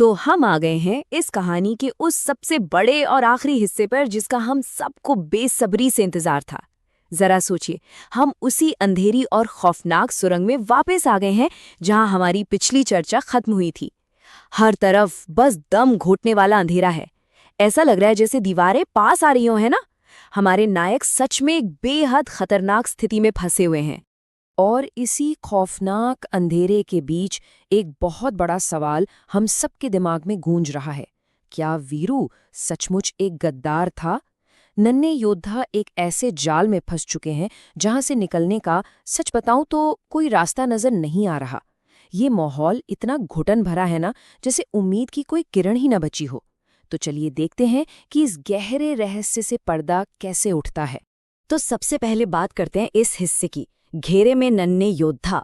तो हम आ गए हैं इस कहानी के उस सबसे बड़े और आखिरी हिस्से पर जिसका हम सबको बेसब्री से इंतजार था। जरा सोचिए, हम उसी अंधेरी और खौफनाक सुरंग में वापस आ गए हैं जहां हमारी पिछली चर्चा खत्म हुई थी। हर तरफ बस दम घोटने वाला अंधेरा है। ऐसा लग रहा है जैसे दीवारें पास आ रही हो, है ना? हमारे नायक सच में एक बेहद खतरनाक स्थिति में फंसे हुए हैं। और इसी खौफनाक अंधेरे के बीच एक बहुत बड़ा सवाल हम सबके दिमाग में गूंज रहा है। क्या वीरू सचमुच एक गद्दार था? नन्हे योद्धा एक ऐसे जाल में फंस चुके हैं जहां से निकलने का, सच बताऊं तो, कोई रास्ता नजर नहीं आ रहा। ये माहौल इतना घुटन भरा है ना, जैसे उम्मीद की कोई किरण ही न बची हो। तो चलिए देखते हैं कि इस गहरे रहस्य से पर्दा कैसे उठता है। तो सबसे पहले बात करते हैं इस हिस्से की, घेरे में नन्हे योद्धा।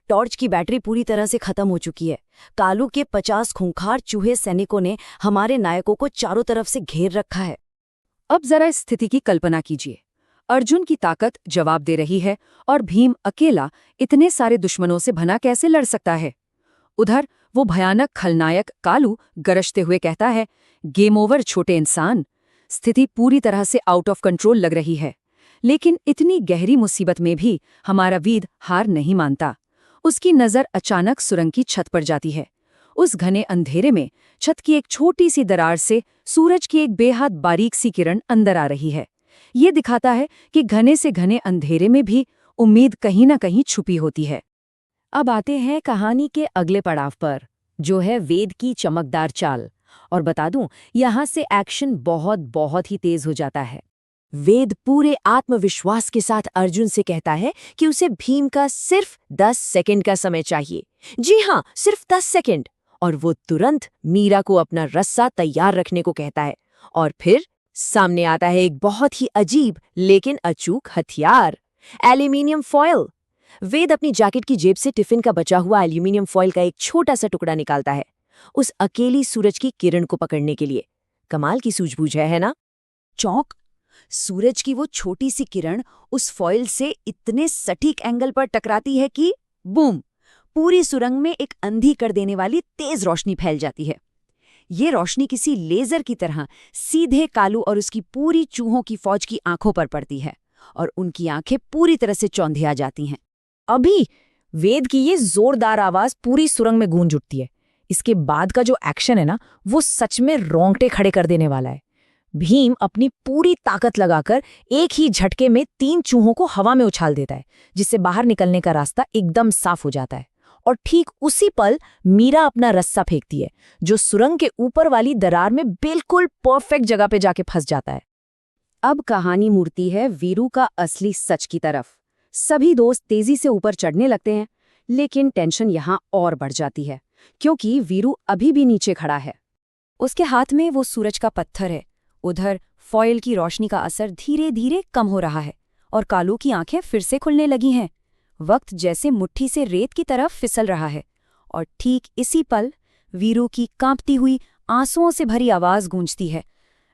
टॉर्च की बैटरी पूरी तरह से खत्म हो चुकी है। कालू के 50 खूंखार चूहे सैनिकों ने हमारे नायकों को चारों तरफ से घेर रखा है। अब जरा इस स्थिति की कल्पना कीजिए। अर्जुन की ताकत जवाब दे रही है और भीम अकेला इतने सारे दुश्मनों से भला कैसे लड़ सकता है? उधर वो भयानक खलनायक कालू गरजते हुए कहता है, गेम ओवर छोटे इंसान। स्थिति पूरी तरह से आउट ऑफ कंट्रोल लग रही है। लेकिन इतनी गहरी मुसीबत में भी हमारा वीर हार नहीं मानता। उसकी नज़र अचानक सुरंग की छत पर जाती है। उस घने अंधेरे में छत की एक छोटी सी दरार से सूरज की एक बेहद बारीक सी किरण अंदर आ रही है। ये दिखाता है कि घने से घने अंधेरे में भी उम्मीद कहीं न कहीं छुपी होती है। अब आते हैं कहानी के अगले पड़ाव पर, जो है वेद की चमकदार चाल। और बता दूं, यहाँ से एक्शन बहुत ही तेज हो जाता है। वेद पूरे आत्मविश्वास के साथ अर्जुन से कहता है कि उसे भीम का सिर्फ 10 सेकंड का समय चाहिए। जी हाँ, सिर्फ 10 सेकंड। और वो तुरंत मीरा को अपना रस्सा तैयार रखने को कहता है। और फिर सामने आता है एक बहुत ही अजीब लेकिन अचूक हथियार, एल्यूमिनियम फॉयल। वेद अपनी जैकेट की जेब से टिफिन का बचा हुआ एल्यूमिनियम फॉयल का एक छोटा सा टुकड़ा निकालता है, उस अकेली सूरज की किरण को पकड़ने के लिए। कमाल की सूझबूझ है ना? चौंक! सूरज की वो छोटी सी किरण उस फॉयल से इतने सटीक एंगल पर टकराती है कि बूम! पूरी सुरंग में एक अंधी कर देने वाली तेज रोशनी फैल जाती है। ये रोशनी किसी लेजर की तरह सीधे कालू और उसकी पूरी चूहों की फौज की आंखों पर पड़ती है और उनकी आंखें पूरी तरह से चौंधिया जाती हैं। अभी वेद की ये जोरदार आवाज पूरी सुरंग में गूंज उठती है। इसके बाद का जो एक्शन है ना, वो सच में रोंगटे खड़े कर देने वाला है। भीम अपनी पूरी ताकत लगाकर एक ही झटके में 3 चूहों को हवा में उछाल देता है, जिससे बाहर निकलने का रास्ता एकदम साफ हो जाता है। और ठीक उसी पल मीरा अपना रस्सा फेंकती है, जो सुरंग के ऊपर वाली दरार में बिल्कुल परफेक्ट जगह पे जाके फंस जाता है। अब कहानी मुड़ती है वीरू का असली सच की तरफ। सभी दोस्त तेजी से ऊपर चढ़ने लगते हैं, लेकिन टेंशन यहाँ और बढ़ जाती है, क्योंकि वीरू अभी भी नीचे खड़ा है। उसके हाथ में वो सूरज का पत्थर है। उधर फॉयल की रोशनी का असर धीरे धीरे कम हो रहा है और कालू की आंखें फिर से खुलने लगी हैं। वक्त जैसे मुट्ठी से रेत की तरफ फिसल रहा है। और ठीक इसी पल वीरू की कांपती हुई, आंसुओं से भरी आवाज गूंजती है,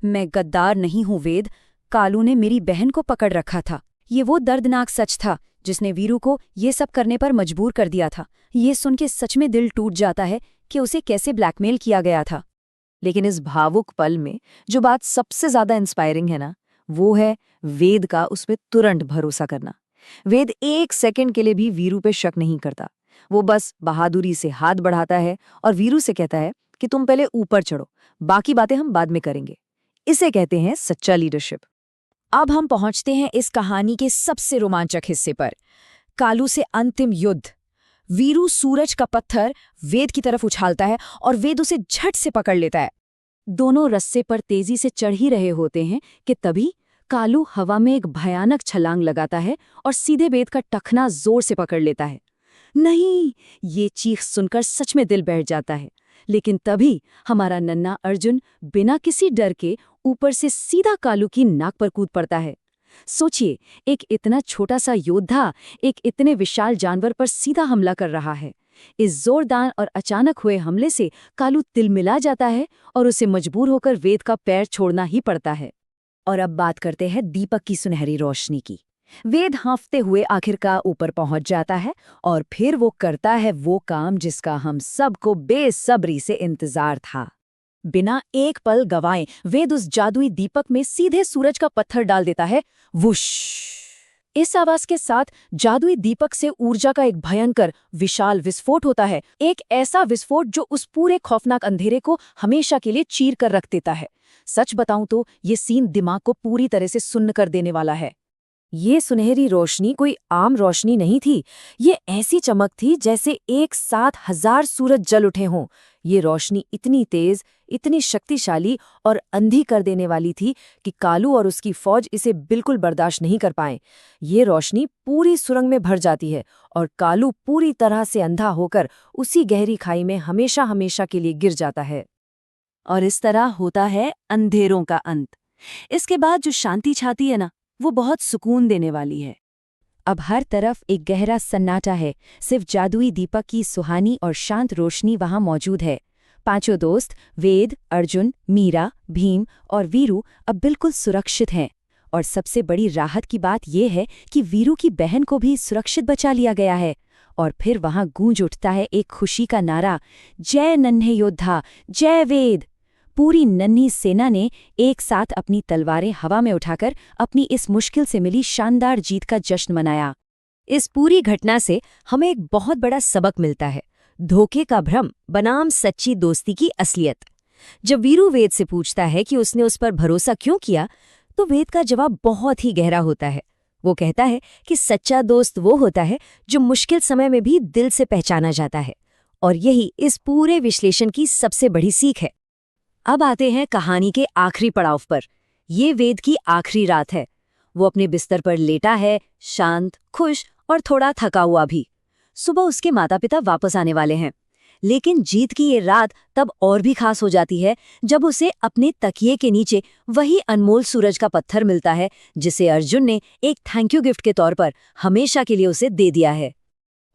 मैं गद्दार नहीं हूं वेद। कालू ने मेरी बहन को पकड़ रखा था। ये वो दर्दनाक सच था जिसने वीरू को ये सब करने पर मजबूर कर दिया था। ये सुन के सच में दिल टूट जाता है कि उसे कैसे ब्लैकमेल किया गया था। लेकिन इस भावुक पल में जो बात सबसे ज्यादा इंस्पायरिंग है ना, वो है वेद का उसमें तुरंत भरोसा करना। वेद 1 सेकंड के लिए भी वीरू पे शक नहीं करता। वो बस बहादुरी से हाथ बढ़ाता है और वीरू से कहता है कि तुम पहले ऊपर चढ़ो, बाकी बातें हम बाद में करेंगे। इसे कहते हैं सच्चा लीडरशिप। अब हम पहुंचते हैं इस कहानी के सबसे रोमांचक हिस्से पर, कालू से अंतिम युद्ध। वीरू सूरज का पत्थर वेद की तरफ उछालता है और वेद उसे झट से पकड़ लेता है। दोनों रस्से पर तेजी से चढ़ ही रहे होते हैं कि तभी कालू हवा में एक भयानक छलांग लगाता है और सीधे वेद का टखना जोर से पकड़ लेता है। नहीं! ये चीख सुनकर सच में दिल बैठ जाता है। लेकिन तभी हमारा नन्हा अर्जुन बिना किसी डर के ऊपर से सीधा कालू की नाक पर कूद पड़ता है। सोचिए, एक इतना छोटा सा योद्धा एक इतने विशाल जानवर पर सीधा हमला कर रहा है। इस जोरदार और अचानक हुए हमले से कालू तिलमिला जाता है और उसे मजबूर होकर वेद का पैर छोड़ना ही पड़ता है। और अब बात करते हैं दीपक की सुनहरी रोशनी की। वेद हाँफते हुए आखिरकार ऊपर पहुंच जाता है और फिर वो करता है वो काम जिसका हम सबको बेसब्री से इंतजार था। बिना एक पल गवाए वेद उस जादुई दीपक में सीधे सूरज का पत्थर डाल देता है। वुश! इस आवाज के साथ जादुई दीपक से ऊर्जा का एक भयंकर विशाल विस्फोट होता है, एक ऐसा विस्फोट जो उस पूरे खौफनाक अंधेरे को हमेशा के लिए चीर कर रख देता है। सच बताऊं तो ये सीन दिमाग को पूरी तरह से सुन्न कर देने वाला है। ये सुनहरी रोशनी कोई आम रोशनी नहीं थी, ये ऐसी चमक थी जैसे एक साथ 1000 सूरज जल उठे हों। ये रोशनी इतनी तेज, इतनी शक्तिशाली और अंधी कर देने वाली थी कि कालू और उसकी फौज इसे बिल्कुल बर्दाश्त नहीं कर पाए। ये रोशनी पूरी सुरंग में भर जाती है और कालू पूरी तरह से अंधा होकर उसी गहरी खाई में हमेशा हमेशा के लिए गिर जाता है। और इस तरह होता है अंधेरों का अंत। इसके बाद जो शांति छाती है ना, वो बहुत सुकून देने वाली है। अब हर तरफ एक गहरा सन्नाटा है, सिर्फ जादुई दीपक की सुहानी और शांत रोशनी वहां मौजूद है। पांचों दोस्त वेद, अर्जुन, मीरा, भीम और वीरू अब बिल्कुल सुरक्षित हैं। और सबसे बड़ी राहत की बात यह है कि वीरू की बहन को भी सुरक्षित बचा लिया गया है। और फिर वहां गूंज उठता है एक खुशी का नारा, जय नन्हे योद्धा, जय वेद। पूरी नन्ही सेना ने एक साथ अपनी तलवारें हवा में उठाकर अपनी इस मुश्किल से मिली शानदार जीत का जश्न मनाया। इस पूरी घटना से हमें एक बहुत बड़ा सबक मिलता है, धोखे का भ्रम बनाम सच्ची दोस्ती की असलियत। जब वीरू वेद से पूछता है कि उसने उस पर भरोसा क्यों किया, तो वेद का जवाब बहुत ही गहरा होता है। वो कहता है कि सच्चा दोस्त वो होता है जो मुश्किल समय में भी दिल से पहचाना जाता है। और यही इस पूरे विश्लेषण की सबसे बड़ी सीख है। अब आते हैं कहानी के आखिरी पड़ाव पर। ये वेद की आखिरी रात है। वो अपने बिस्तर पर लेटा है, शांत, खुश और थोड़ा थका हुआ भी। सुबह उसके माता पिता वापस आने वाले हैं। लेकिन जीत की ये रात तब और भी खास हो जाती है जब उसे अपने तकिए के नीचे वही अनमोल सूरज का पत्थर मिलता है जिसे अर्जुन ने एक थैंक यू गिफ्ट के तौर पर हमेशा के लिए उसे दे दिया है।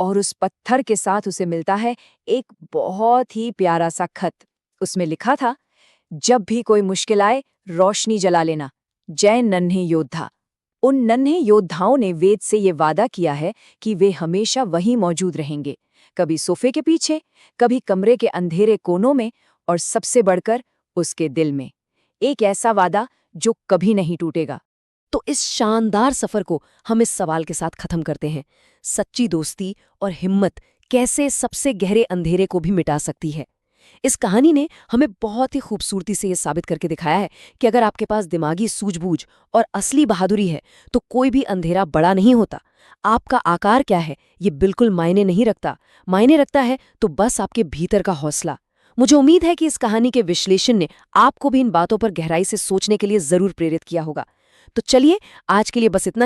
और उस पत्थर के साथ उसे मिलता है एक बहुत ही प्यारा सा खत। उसमें लिखा था, जब भी कोई मुश्किल आए रोशनी जला लेना, जय नन्हे योद्धा। उन नन्हे योद्धाओं ने वेद से ये वादा किया है कि वे हमेशा वहीं मौजूद रहेंगे, कभी सोफे के पीछे, कभी कमरे के अंधेरे कोनों में और सबसे बढ़कर उसके दिल में। एक ऐसा वादा जो कभी नहीं टूटेगा। तो इस शानदार सफर को हम इस सवाल के साथ खत्म करते हैं, सच्ची दोस्ती और हिम्मत कैसे सबसे गहरे अंधेरे को भी मिटा सकती है। इस कहानी ने हमें बहुत ही खूबसूरती से ये साबित करके दिखाया है कि अगर आपके पास दिमागी सूझबूझ और असली बहादुरी है तो कोई भी अंधेरा बड़ा नहीं होता। आपका आकार क्या है ये बिल्कुल मायने नहीं रखता। मायने रखता है तो बस आपके भीतर का हौसला। मुझे उम्मीद है कि इस कहानी के विश्लेषण ने आपको भी इन बातों पर गहराई से सोचने के लिए जरूर प्रेरित किया होगा। तो चलिए आज के लिए बस इतना।